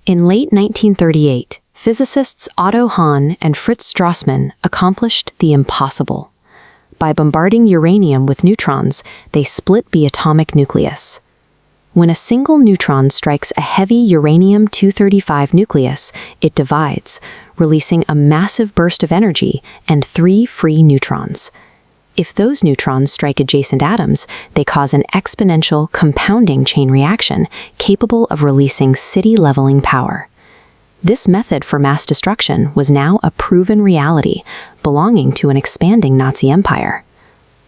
In late 1938, physicists Otto Hahn and Fritz Strassmann accomplished the impossible. By bombarding uranium with neutrons, they split the atomic nucleus. When a single neutron strikes a heavy uranium-235 nucleus, it divides, releasing a massive burst of energy and 3 free neutrons. If those neutrons strike adjacent atoms, they cause an exponential compounding chain reaction capable of releasing city-leveling power. This method for mass destruction was now a proven reality, belonging to an expanding Nazi empire.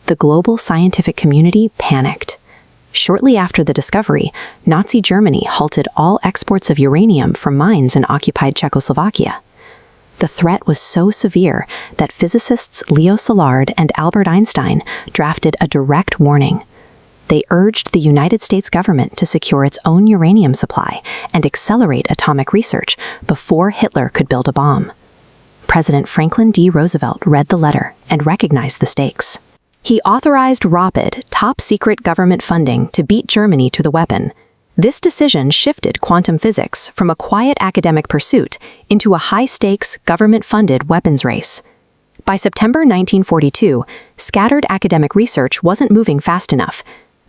The global scientific community panicked. Shortly after the discovery, Nazi Germany halted all exports of uranium from mines in occupied Czechoslovakia. The threat was so severe that physicists Leo Szilard and Albert Einstein drafted a direct warning. They urged the United States government to secure its own uranium supply and accelerate atomic research before Hitler could build a bomb. President Franklin D. Roosevelt read the letter and recognized the stakes. He authorized rapid, top-secret government funding to beat Germany to the weapon. This decision shifted quantum physics from a quiet academic pursuit into a high-stakes, government-funded weapons race. By September 1942, scattered academic research wasn't moving fast enough.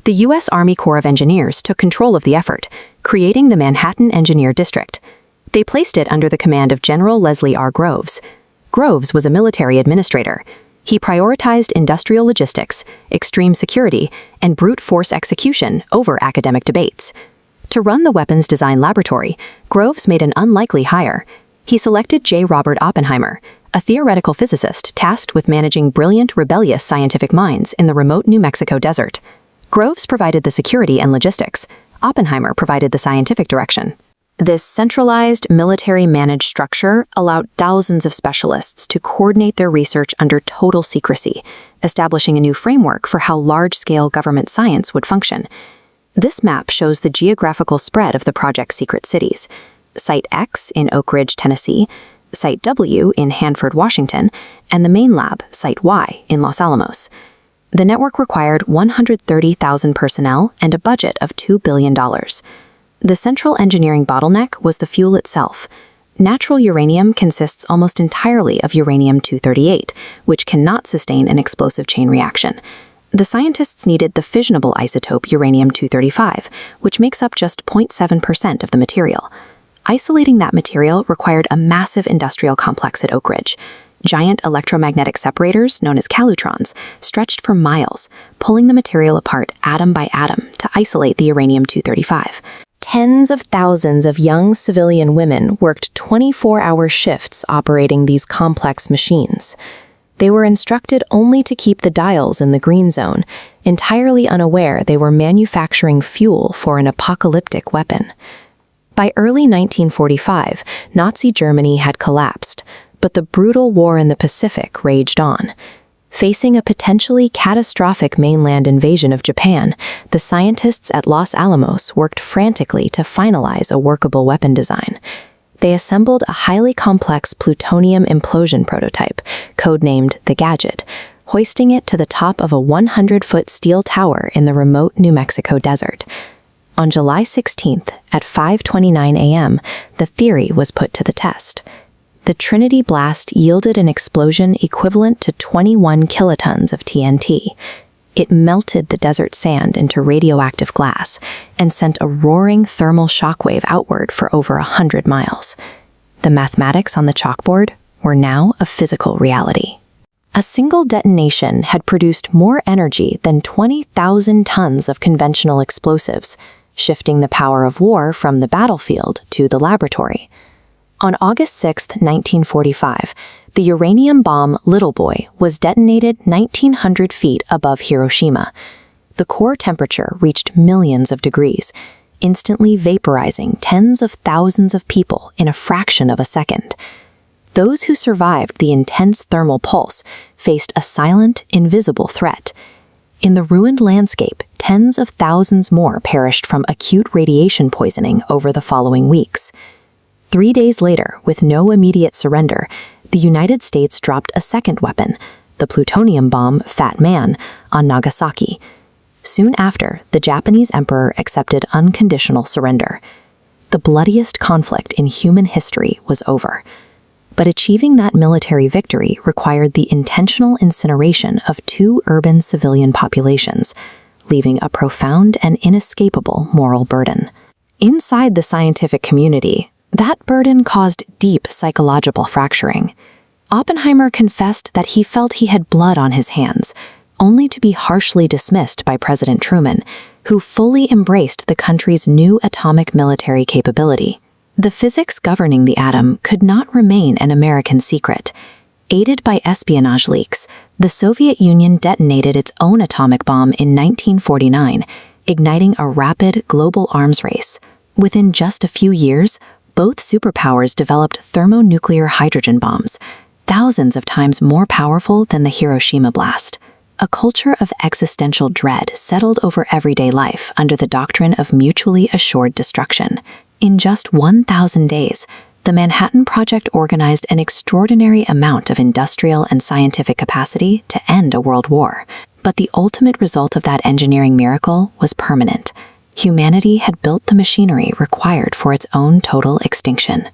The U.S. Army Corps of Engineers took control of the effort, creating the Manhattan Engineer District. They placed it under the command of General Leslie R. Groves. Groves was a military administrator. He prioritized industrial logistics, extreme security, and brute force execution over academic debates. To run the weapons design laboratory, Groves made an unlikely hire. He selected J. Robert Oppenheimer, a theoretical physicist tasked with managing brilliant, rebellious scientific minds in the remote New Mexico desert. Groves provided the security and logistics. Oppenheimer provided the scientific direction. This centralized, military-managed structure allowed thousands of specialists to coordinate their research under total secrecy, establishing a new framework for how large-scale government science would function. This map shows the geographical spread of the project's secret cities. Site X in Oak Ridge, Tennessee, Site W in Hanford, Washington, and the main lab, Site Y, in Los Alamos. The network required 130,000 personnel and a budget of $2 billion. The central engineering bottleneck was the fuel itself. Natural uranium consists almost entirely of uranium-238, which cannot sustain an explosive chain reaction. The scientists needed the fissionable isotope uranium-235, which makes up just 0.7% of the material. Isolating that material required a massive industrial complex at Oak Ridge. Giant electromagnetic separators, known as calutrons, stretched for miles, pulling the material apart atom by atom to isolate the uranium-235. Tens of thousands of young civilian women worked 24-hour shifts operating these complex machines. They were instructed only to keep the dials in the green zone, entirely unaware they were manufacturing fuel for an apocalyptic weapon. By early 1945, Nazi Germany had collapsed, but the brutal war in the Pacific raged on. Facing a potentially catastrophic mainland invasion of Japan, the scientists at Los Alamos worked frantically to finalize a workable weapon design. They assembled a highly complex plutonium implosion prototype, codenamed the Gadget, hoisting it to the top of a 100-foot steel tower in the remote New Mexico desert. On July 16th, at 5:29 a.m., the theory was put to the test. The Trinity blast yielded an explosion equivalent to 21 kilotons of TNT. It melted the desert sand into radioactive glass and sent a roaring thermal shockwave outward for over 100 miles. The mathematics on the chalkboard were now a physical reality. A single detonation had produced more energy than 20,000 tons of conventional explosives, shifting the power of war from the battlefield to the laboratory. On August 6, 1945, the uranium bomb Little Boy was detonated 1,900 feet above Hiroshima. The core temperature reached millions of degrees, instantly vaporizing tens of thousands of people in a fraction of a second. Those who survived the intense thermal pulse faced a silent, invisible threat. In the ruined landscape, tens of thousands more perished from acute radiation poisoning over the following weeks. 3 days later, with no immediate surrender, the United States dropped a second weapon, the plutonium bomb Fat Man, on Nagasaki. Soon after, the Japanese emperor accepted unconditional surrender. The bloodiest conflict in human history was over. But achieving that military victory required the intentional incineration of 2 urban civilian populations, leaving a profound and inescapable moral burden. Inside the scientific community, that burden caused deep psychological fracturing. Oppenheimer confessed that he felt he had blood on his hands, only to be harshly dismissed by President Truman, who fully embraced the country's new atomic military capability. The physics governing the atom could not remain an American secret. Aided by espionage leaks, the Soviet Union detonated its own atomic bomb in 1949, igniting a rapid global arms race. Within just a few years, both superpowers developed thermonuclear hydrogen bombs, thousands of times more powerful than the Hiroshima blast. A culture of existential dread settled over everyday life under the doctrine of mutually assured destruction. In just 1,000 days, the Manhattan Project organized an extraordinary amount of industrial and scientific capacity to end a world war. But the ultimate result of that engineering miracle was permanent. Humanity had built the machinery required for its own total extinction.